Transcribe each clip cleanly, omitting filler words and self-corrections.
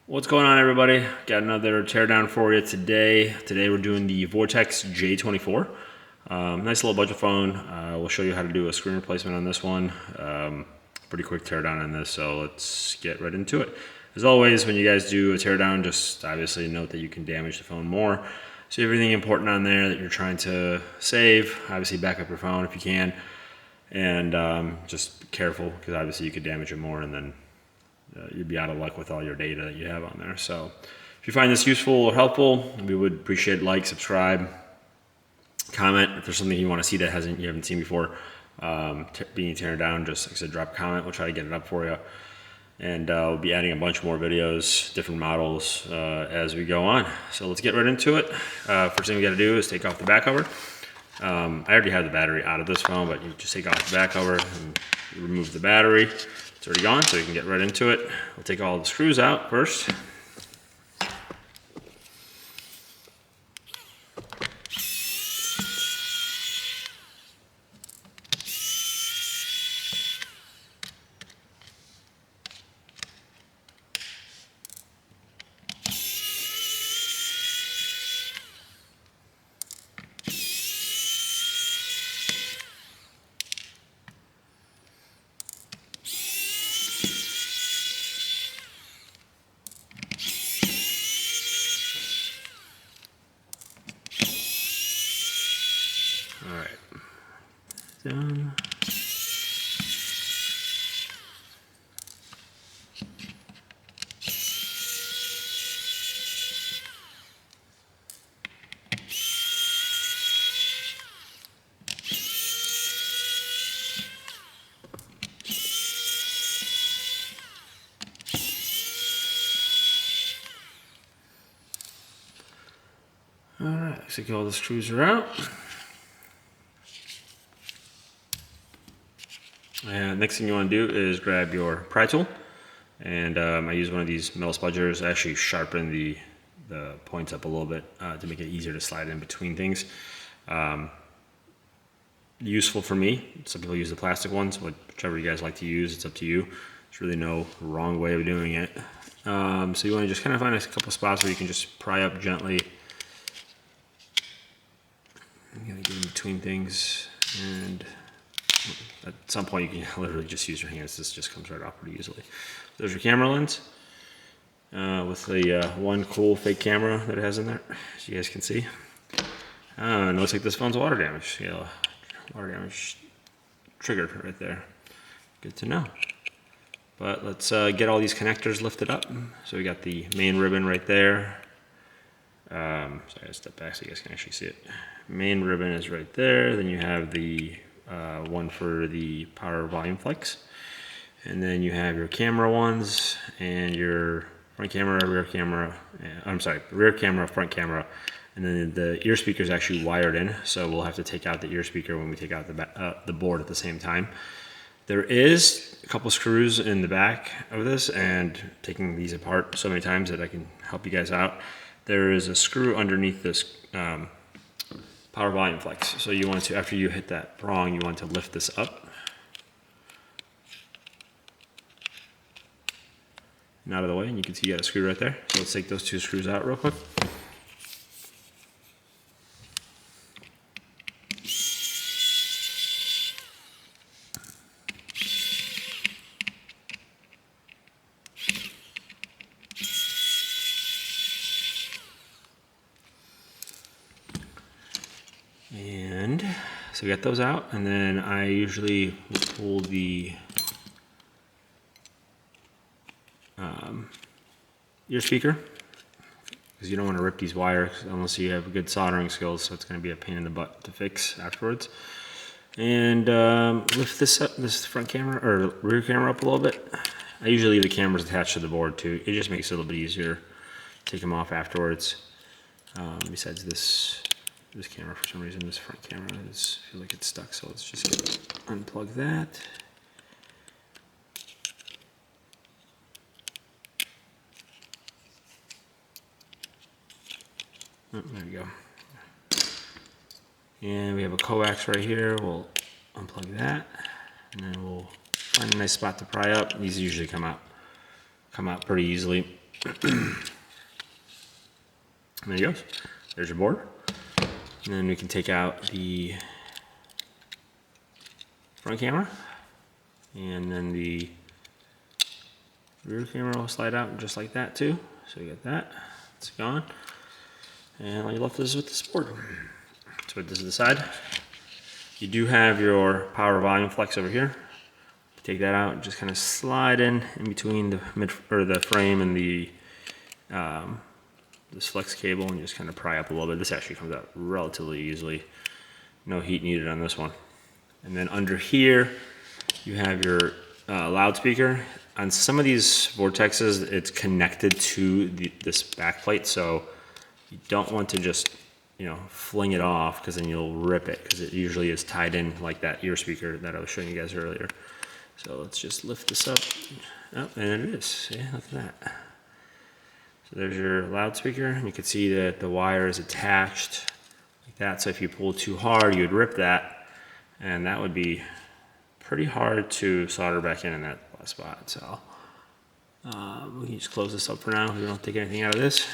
What's going on, everybody? Got another teardown for you today. Today we're doing the Vortex J24. Nice little budget phone. We'll show you how to do a screen replacement on this one. Pretty quick teardown on this, so let's get right into it. As always, when you guys do a teardown, just obviously note that you can damage the phone more. So everything important on there that you're trying to save, obviously back up your phone if you can. And just be careful, because obviously you could damage it more and then you'd be out of luck with all your data that you have on there. So if you find this useful or helpful, we would appreciate like, subscribe, comment. If there's something you want to see that you haven't seen before being teared down, just like I said, drop a comment. We'll try to get it up for you. And we'll be adding a bunch more videos, different models as we go on. So let's get right into it. First thing we got to do is take off the back cover. I already have the battery out of this phone, but you just take off the back cover and remove the battery. It's already gone, so you can get right into it. We'll take all the screws out first. All right, done. All right, looks like all the screws are out. And next thing you want to do is grab your pry tool, and I use one of these metal spudgers. I actually sharpen the points up a little bit to make it easier to slide in between things. Useful for me. Some people use the plastic ones, whichever you guys like to use, it's up to you. There's really no wrong way of doing it. So you want to just kind of find a couple spots where you can just pry up gently. I'm gonna get in between things, and at some point you can literally just use your hands. This just comes right off pretty easily. There's your camera lens with the one cool fake camera that it has in there, as you guys can see. It looks like this phone's water damage. Yeah, water damage triggered right there. Good to know. But let's get all these connectors lifted up. So we got the main ribbon right there. Sorry, I step back so you guys can actually see it. Main ribbon is right there. Then you have the one for the power volume flex. And then you have your camera ones and your front camera, rear camera. I'm sorry, rear camera, front camera. And then the ear speaker is actually wired in, so we'll have to take out the ear speaker when we take out the board at the same time. There is a couple screws in the back of this, and taking these apart so many times that I can help you guys out. There is a screw underneath this power volume flex. So you want to, after you hit that prong, you want to lift this up and out of the way, and you can see you got a screw right there. So let's take those two screws out real quick. And so we got those out, and then I usually pull the ear speaker, because you don't want to rip these wires unless you have good soldering skills, so it's going to be a pain in the butt to fix afterwards. And lift this front camera or rear camera up a little bit. I usually leave the cameras attached to the board too. It just makes it a little bit easier to take them off afterwards. Besides this camera, for some reason, this front camera feels like it's stuck, so let's just unplug that. Oh, there we go. And we have a coax right here. We'll unplug that, and then we'll find a nice spot to pry up. These usually come out pretty easily. There you go. There's your board. And then we can take out the front camera, and then the rear camera will slide out just like that too. So you get that, it's gone. And all you left is with this board. So put this to the side. You do have your power volume flex over here. Take that out and just kind of slide in between the frame and this flex cable, and just kind of pry up a little bit. This actually comes out relatively easily. No heat needed on this one. And then under here, you have your loudspeaker. On some of these Vortexes, it's connected to this back plate, so you don't want to just, you know, fling it off, because then you'll rip it, because it usually is tied in like that ear speaker that I was showing you guys earlier. So let's just lift this up. Oh, and there it is. Yeah, look at that. So there's your loudspeaker, and you can see that the wire is attached like that. So if you pull too hard, you'd rip that, and that would be pretty hard to solder back in that spot. So we can just close this up for now. We don't take anything out of this.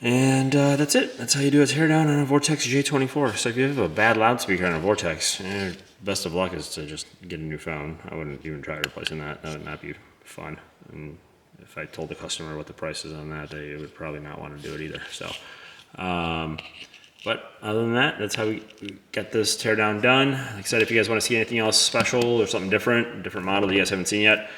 And that's it. That's how you do a teardown on a Vortex J24. So if you have a bad loudspeaker on a Vortex, best of luck is to just get a new phone. I wouldn't even try replacing that. That would not be fun. And if I told the customer what the price is on that, they would probably not want to do it either. So, but other than that, that's how we get this teardown done. Like I said, if you guys want to see anything else special or something different model that you guys haven't seen yet,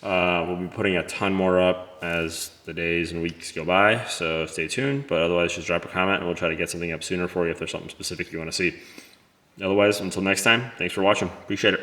we'll be putting a ton more up as the days and weeks go by, so stay tuned. But otherwise, just drop a comment and we'll try to get something up sooner for you if there's something specific you want to see. Otherwise, until next time, thanks for watching. Appreciate it.